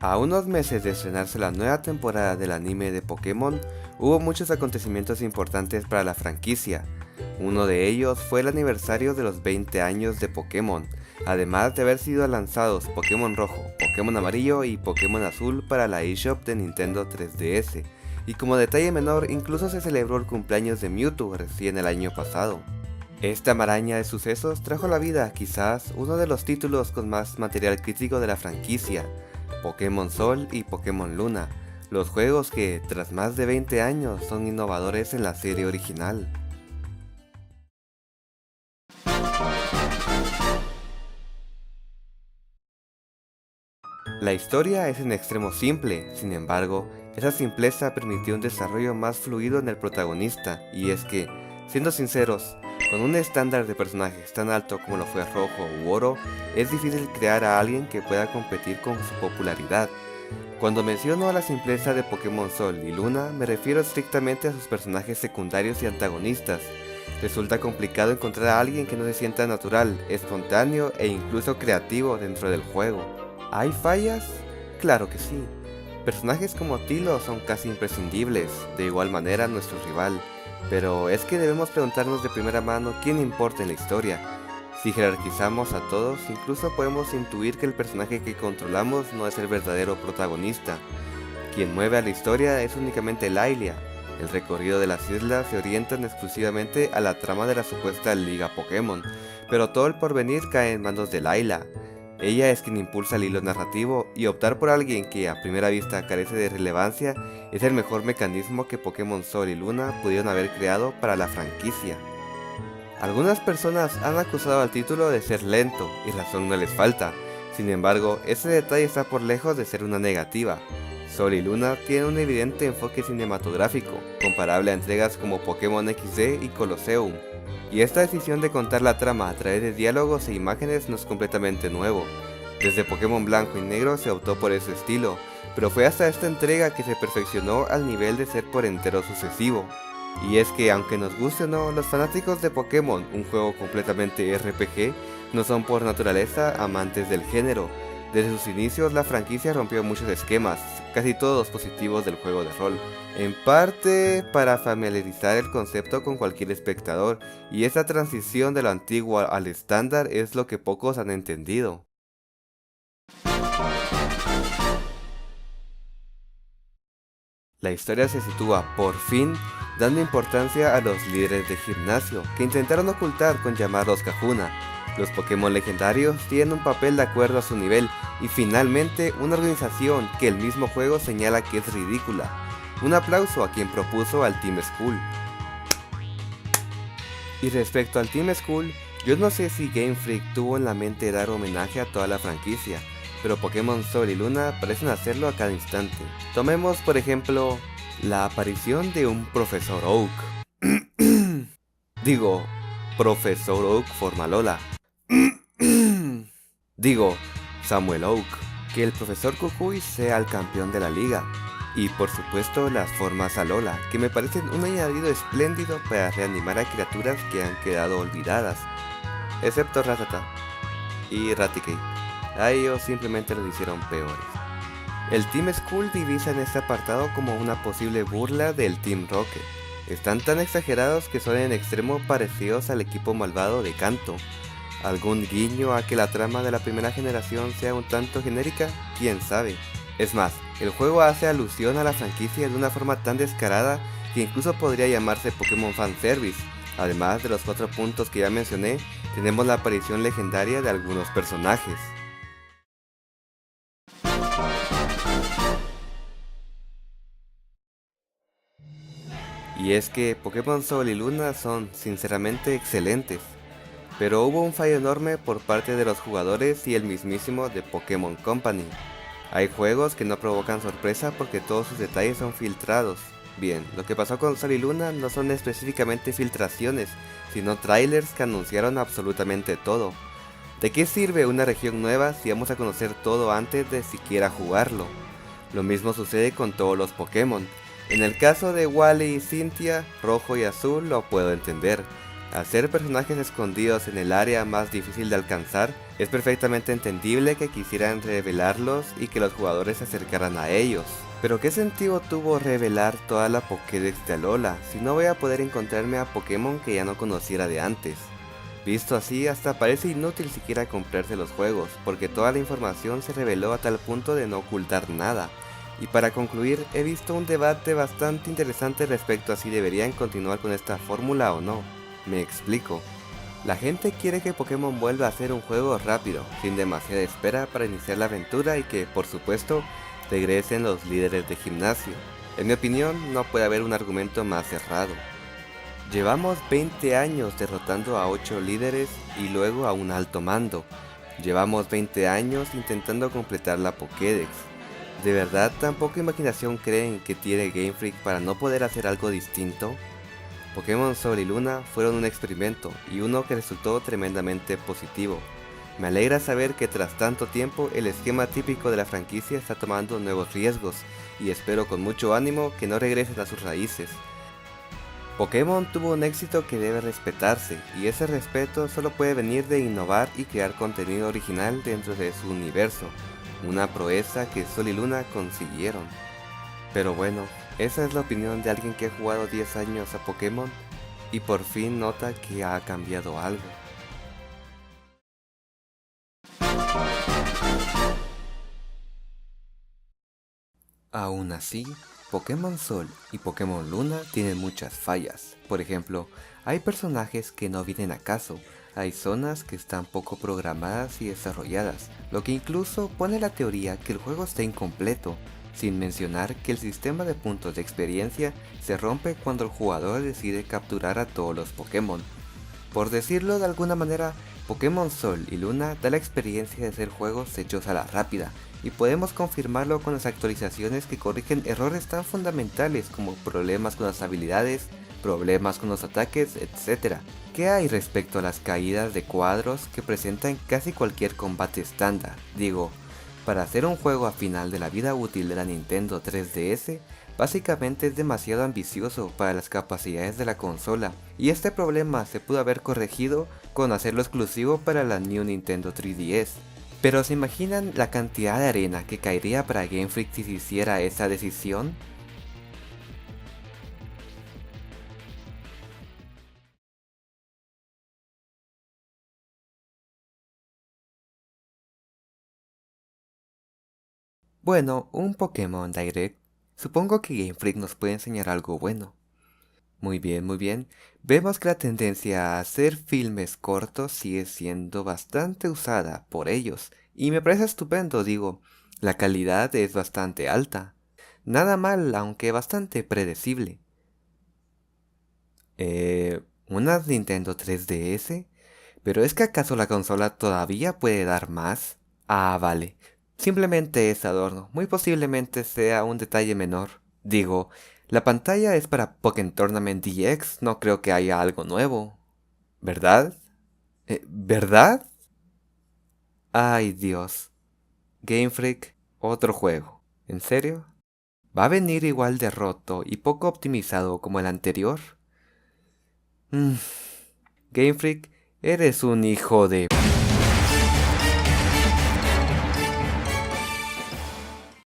A unos meses de estrenarse la nueva temporada del anime de Pokémon, hubo muchos acontecimientos importantes para la franquicia. Uno de ellos fue el aniversario de los 20 años de Pokémon, además de haber sido lanzados Pokémon Rojo, Pokémon Amarillo y Pokémon Azul para la eShop de Nintendo 3DS, y como detalle menor incluso se celebró el cumpleaños de Mewtwo recién el año pasado. Esta maraña de sucesos trajo a la vida quizás uno de los títulos con más material crítico de la franquicia, Pokémon Sol y Pokémon Luna, los juegos que, tras más de 20 años, son innovadores en la serie original. La historia es en extremo simple, sin embargo, esa simpleza permitió un desarrollo más fluido en el protagonista, y es que, siendo sinceros, con un estándar de personajes tan alto como lo fue Rojo u Oro, es difícil crear a alguien que pueda competir con su popularidad. Cuando menciono a la simpleza de Pokémon Sol y Luna, me refiero estrictamente a sus personajes secundarios y antagonistas. Resulta complicado encontrar a alguien que no se sienta natural, espontáneo e incluso creativo dentro del juego. ¿Hay fallas? Claro que sí. Personajes como Tilo son casi imprescindibles, de igual manera nuestro rival. Pero es que debemos preguntarnos de primera mano quién importa en la historia. Si jerarquizamos a todos, incluso podemos intuir que el personaje que controlamos no es el verdadero protagonista. Quien mueve a la historia es únicamente Lailia. El recorrido de las islas se orientan exclusivamente a la trama de la supuesta Liga Pokémon, pero todo el porvenir cae en manos de Layla. Ella es quien impulsa el hilo narrativo, y optar por alguien que a primera vista carece de relevancia es el mejor mecanismo que Pokémon Sol y Luna pudieron haber creado para la franquicia. Algunas personas han acusado al título de ser lento, y razón no les falta. Sin embargo, ese detalle está por lejos de ser una negativa. Sol y Luna tienen un evidente enfoque cinematográfico, comparable a entregas como Pokémon XD y Colosseum. Y esta decisión de contar la trama a través de diálogos e imágenes no es completamente nuevo. Desde Pokémon Blanco y Negro se optó por ese estilo, pero fue hasta esta entrega que se perfeccionó al nivel de ser por entero sucesivo. Y es que, aunque nos guste o no, los fanáticos de Pokémon, un juego completamente RPG, no son por naturaleza amantes del género. Desde sus inicios la franquicia rompió muchos esquemas, casi todos positivos del juego de rol, en parte para familiarizar el concepto con cualquier espectador, y esta transición de lo antiguo al estándar es lo que pocos han entendido. La historia se sitúa, por fin, dando importancia a los líderes de gimnasio, que intentaron ocultar con llamarlos Kahuna. Los Pokémon legendarios tienen un papel de acuerdo a su nivel, y finalmente una organización que el mismo juego señala que es ridícula. Un aplauso a quien propuso al Team Skull. Y respecto al Team Skull, yo no sé si Game Freak tuvo en la mente dar homenaje a toda la franquicia, pero Pokémon Sol y Luna parecen hacerlo a cada instante. Tomemos por ejemplo la aparición de un Profesor Oak. Digo, Profesor Oak Formalola. Digo, Samuel Oak. Que el Profesor Kukui sea el campeón de la liga. Y por supuesto las formas Alola, que me parecen un añadido espléndido para reanimar a criaturas que han quedado olvidadas. Excepto Rattata y Raticate. A ellos simplemente los hicieron peores. El Team Skull divisa en este apartado como una posible burla del Team Rocket. Están tan exagerados que son en extremo parecidos al equipo malvado de Kanto. ¿Algún guiño a que la trama de la primera generación sea un tanto genérica? ¿Quién sabe? Es más, el juego hace alusión a la franquicia de una forma tan descarada que incluso podría llamarse Pokémon Fanservice. Además de los 4 puntos que ya mencioné, tenemos la aparición legendaria de algunos personajes. Y es que Pokémon Sol y Luna son sinceramente excelentes, pero hubo un fallo enorme por parte de los jugadores y el mismísimo de Pokémon Company. Hay juegos que no provocan sorpresa porque todos sus detalles son filtrados. Bien, lo que pasó con Sol y Luna no son específicamente filtraciones, sino trailers que anunciaron absolutamente todo. ¿De qué sirve una región nueva si vamos a conocer todo antes de siquiera jugarlo? Lo mismo sucede con todos los Pokémon. En el caso de Wally y Cynthia, Rojo y Azul lo puedo entender. Al ser personajes escondidos en el área más difícil de alcanzar, Es perfectamente entendible que quisieran revelarlos y que los jugadores se acercaran a ellos. Pero ¿qué sentido tuvo revelar toda la Pokédex de Alola si no voy a poder encontrarme a Pokémon que ya no conociera de antes? Visto así, hasta parece inútil siquiera comprarse los juegos, porque toda la información se reveló a tal punto de no ocultar nada. Y para concluir, he visto un debate bastante interesante respecto a si deberían continuar con esta fórmula o no. Me explico. La gente quiere que Pokémon vuelva a ser un juego rápido, sin demasiada espera para iniciar la aventura y que, por supuesto, regresen los líderes de gimnasio. En mi opinión, no puede haber un argumento más cerrado. Llevamos 20 años derrotando a 8 líderes y luego a un alto mando. Llevamos 20 años intentando completar la Pokédex. ¿De verdad tan poca imaginación creen que tiene Game Freak para no poder hacer algo distinto? Pokémon Sol y Luna fueron un experimento y uno que resultó tremendamente positivo. Me alegra saber que tras tanto tiempo el esquema típico de la franquicia está tomando nuevos riesgos y espero con mucho ánimo que no regresen a sus raíces. Pokémon tuvo un éxito que debe respetarse y ese respeto solo puede venir de innovar y crear contenido original dentro de su universo, una proeza que Sol y Luna consiguieron. Pero bueno, esa es la opinión de alguien que ha jugado 10 años a Pokémon y por fin nota que ha cambiado algo. Aún así, Pokémon Sol y Pokémon Luna tienen muchas fallas. Por ejemplo, hay personajes que no vienen a caso, hay zonas que están poco programadas y desarrolladas, lo que incluso pone la teoría que el juego está incompleto, sin mencionar que el sistema de puntos de experiencia se rompe cuando el jugador decide capturar a todos los Pokémon. Por decirlo de alguna manera, Pokémon Sol y Luna da la experiencia de ser juegos hechos a la rápida, y podemos confirmarlo con las actualizaciones que corrigen errores tan fundamentales como problemas con las habilidades, problemas con los ataques, etc. ¿Qué hay respecto a las caídas de cuadros que presentan casi cualquier combate estándar? Digo, para hacer un juego a final de la vida útil de la Nintendo 3DS, básicamente es demasiado ambicioso para las capacidades de la consola, y este problema se pudo haber corregido con hacerlo exclusivo para la New Nintendo 3DS. Pero ¿se imaginan la cantidad de arena que caería para Game Freak si se hiciera esa decisión? Bueno, un Pokémon Direct. Supongo que Game Freak nos puede enseñar algo bueno. Muy bien, muy bien. Vemos que la tendencia a hacer filmes cortos sigue siendo bastante usada por ellos. Y me parece estupendo, digo, la calidad es bastante alta. Nada mal, aunque bastante predecible. ¿Una Nintendo 3DS? ¿Pero es que acaso la consola todavía puede dar más? Ah, vale. Simplemente es adorno. Muy posiblemente sea un detalle menor. Digo, la pantalla es para Pokémon Tournament DX, no creo que haya algo nuevo. ¿Verdad? ¿Verdad? Ay, Dios. Game Freak, otro juego. ¿En serio? ¿Va a venir igual de roto y poco optimizado como el anterior? Mm, Game Freak, eres un hijo de...